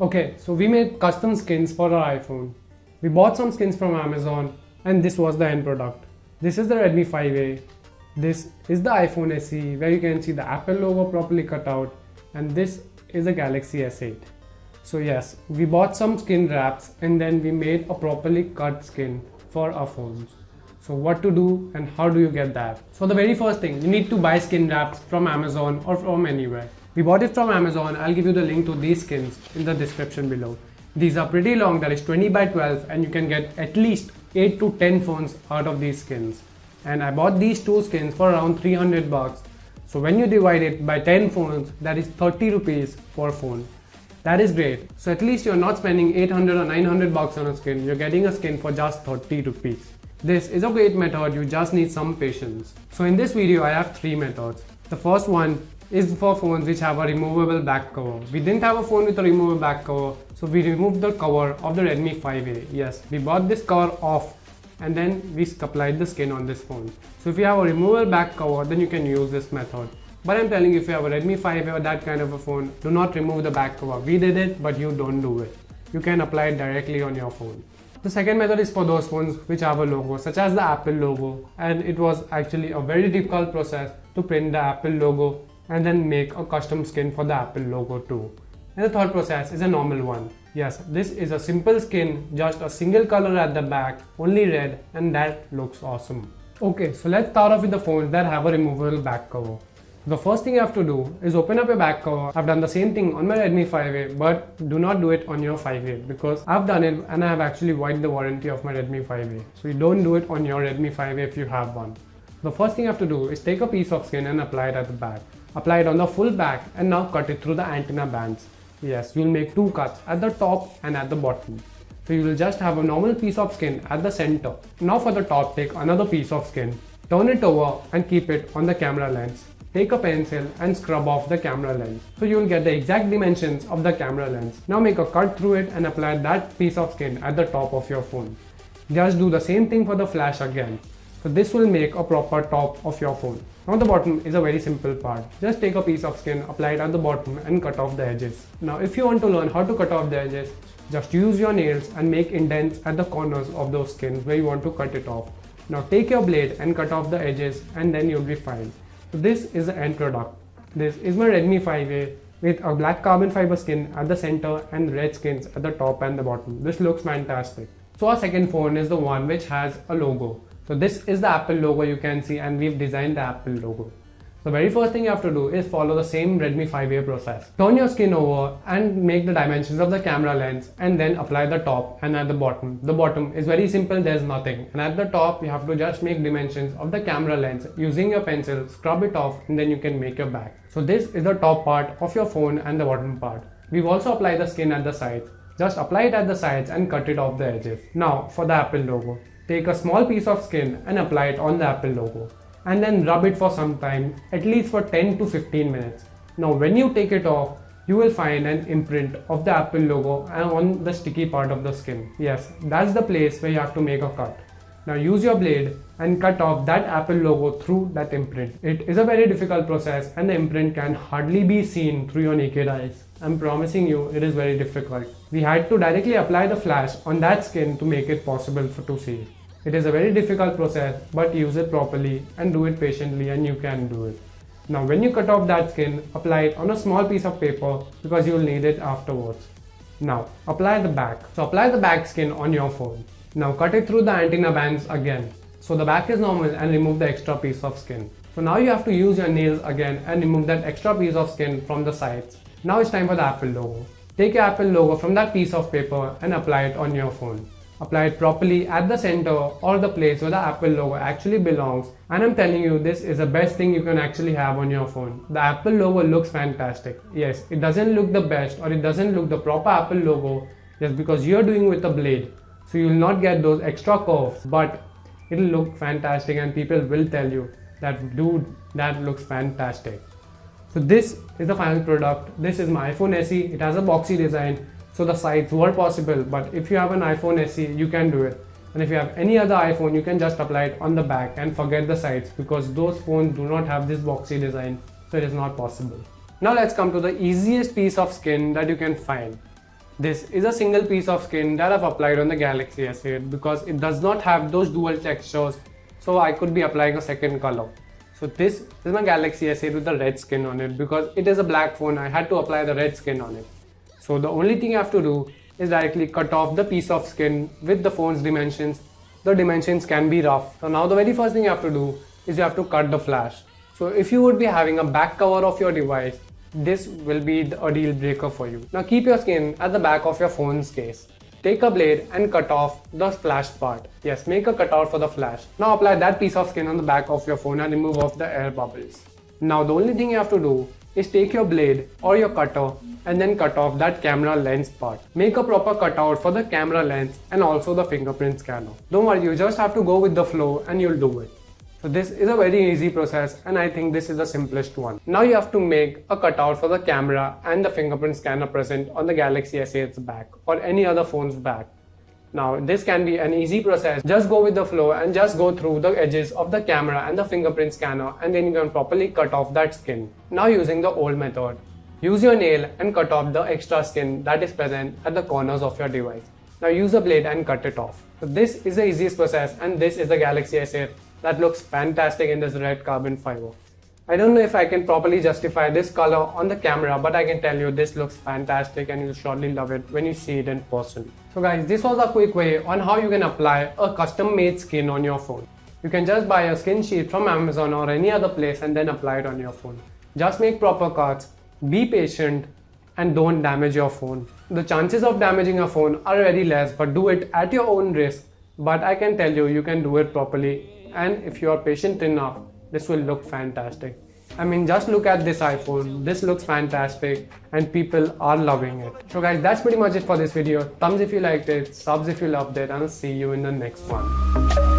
Okay, so we made custom skins for our iPhone. We bought some skins from Amazon and this was the end product. This is the Redmi 5A. This is the iPhone SE where you can see the Apple logo properly cut out, and this is a Galaxy S8. So yes, we bought some skin wraps and then we made a properly cut skin for our phones. So what to do and how do you get that? So the very first thing, you need to buy skin wraps from Amazon or from anywhere. We bought it from Amazon. I'll give you the link to these skins in the description below. These are pretty long, that is 20 by 12, and you can get at least 8 to 10 phones out of these skins. And I bought these two skins for around 300 bucks. So when you divide it by 10 phones, that is 30 rupees per phone. That is great. So at least you're not spending 800 or 900 bucks on a skin. You're getting a skin for just 30 rupees. This is a great method, you just need some patience. So in this video I have 3 methods. The first one is for phones which have a removable back cover. We didn't have a phone with a removable back cover, so we removed the cover of the Redmi 5A. Yes, we bought this cover off and then we applied the skin on this phone. So if you have a removable back cover, then you can use this method. But I'm telling you, if you have a Redmi 5A or that kind of a phone, do not remove the back cover. We did it, but you don't do it. You can apply it directly on your phone. The second method is for those phones which have a logo, such as the Apple logo, and it was actually a very difficult process to print the Apple logo and then make a custom skin for the Apple logo too. And the third process is a normal one. Yes, this is a simple skin, just a single color at the back, only red, and that looks awesome. Okay, so let's start off with the phones that have a removable back cover. The first thing you have to do is open up your back cover. I've done the same thing on my Redmi 5A, but do not do it on your 5A because I've done it and I have actually voided the warranty of my Redmi 5A. So you don't do it on your Redmi 5A if you have one. The first thing you have to do is take a piece of skin and apply it at the back. Apply it on the full back and now cut it through the antenna bands. Yes, you'll make 2 cuts at the top and at the bottom. So you will just have a normal piece of skin at the center. Now for the top, take another piece of skin, turn it over and keep it on the camera lens. Take a pencil and scrub off the camera lens. So you will get the exact dimensions of the camera lens. Now make a cut through it and apply that piece of skin at the top of your phone. Just do the same thing for the flash again. So this will make a proper top of your phone. Now the bottom is a very simple part. Just take a piece of skin, apply it at the bottom and cut off the edges. Now if you want to learn how to cut off the edges, just use your nails and make indents at the corners of those skins where you want to cut it off. Now take your blade and cut off the edges and then you'll be fine. So this is the end product. This is my Redmi 5A with a black carbon fiber skin at the center and red skins at the top and the bottom. This looks fantastic. So our second phone is the one which has a logo. So this is the Apple logo you can see, and we've designed the Apple logo. The very first thing you have to do is follow the same Redmi 5A process. Turn your skin over and make the dimensions of the camera lens and then apply the top and at the bottom. The bottom is very simple, there's nothing. And at the top you have to just make dimensions of the camera lens using your pencil, scrub it off and then you can make your back. So this is the top part of your phone and the bottom part. We've also applied the skin at the sides. Just apply it at the sides and cut it off the edges. Now for the Apple logo. Take a small piece of skin and apply it on the Apple logo. And then rub it for some time, at least for 10 to 15 minutes. Now when you take it off, you will find an imprint of the Apple logo on the sticky part of the skin. Yes, that's the place where you have to make a cut. Now use your blade and cut off that Apple logo through that imprint. It is a very difficult process and the imprint can hardly be seen through your naked eyes. I'm promising you it is very difficult. We had to directly apply the flash on that skin to make it possible to see. It is a very difficult process, but use it properly and do it patiently and you can do it. Now when you cut off that skin, apply it on a small piece of paper because you will need it afterwards. Now apply the back. So apply the back skin on your phone. Now cut it through the antenna bands again. So the back is normal and remove the extra piece of skin. So now you have to use your nails again and remove that extra piece of skin from the sides. Now it's time for the Apple logo. Take your Apple logo from that piece of paper and apply it on your phone. Apply it properly at the center or the place where the Apple logo actually belongs, and I'm telling you, this is the best thing you can actually have on your phone. The Apple logo looks fantastic. Yes, it doesn't look the best or it doesn't look the proper Apple logo just because you're doing with a blade, so you will not get those extra curves, but it'll look fantastic and people will tell you that dude, that looks fantastic. So this is the final product. This is my iPhone SE. It has a boxy design. So the sides were possible, but if you have an iPhone SE, you can do it. And if you have any other iPhone, you can just apply it on the back and forget the sides because those phones do not have this boxy design, so it is not possible. Now let's come to the easiest piece of skin that you can find. This is a single piece of skin that I've applied on the Galaxy S8 because it does not have those dual textures, so I could be applying a second color. So this is my Galaxy S8 with the red skin on it. Because it is a black phone, I had to apply the red skin on it. So the only thing I have to do is directly cut off the piece of skin with the phone's dimensions. The dimensions can be rough. So now the very first thing you have to do is you have to cut the flash. So if you would be having a back cover of your device, this will be a deal breaker for you. Now keep your skin at the back of your phone's case. Take a blade and cut off the flashed part. Yes, make a cutout for the flash. Now apply that piece of skin on the back of your phone and remove off the air bubbles. Now the only thing you have to do is take your blade or your cutter and then cut off that camera lens part. Make a proper cutout for the camera lens and also the fingerprint scanner. Don't worry, you just have to go with the flow and you'll do it. So this is a very easy process and I think this is the simplest one. Now you have to make a cutout for the camera and the fingerprint scanner present on the Galaxy S8's back or any other phone's back. Now this can be an easy process. Just go with the flow and just go through the edges of the camera and the fingerprint scanner and then you can properly cut off that skin. Now using the old method, use your nail and cut off the extra skin that is present at the corners of your device. Now use a blade and cut it off. So this is the easiest process and this is the Galaxy S8 that looks fantastic in this red carbon fiber. I don't know if I can properly justify this color on the camera, but I can tell you this looks fantastic and you'll surely love it when you see it in person. So guys, this was a quick way on how you can apply a custom made skin on your phone. You can just buy a skin sheet from Amazon or any other place and then apply it on your phone. Just make proper cuts, be patient and don't damage your phone. The chances of damaging your phone are very less, but do it at your own risk. But I can tell you, you can do it properly. And if you are patient enough, this will look fantastic. I mean, just look at this iPhone. This looks fantastic and people are loving it. So guys, that's pretty much it for this video. Thumbs if you liked it, subs if you loved it, and I'll see you in the next one.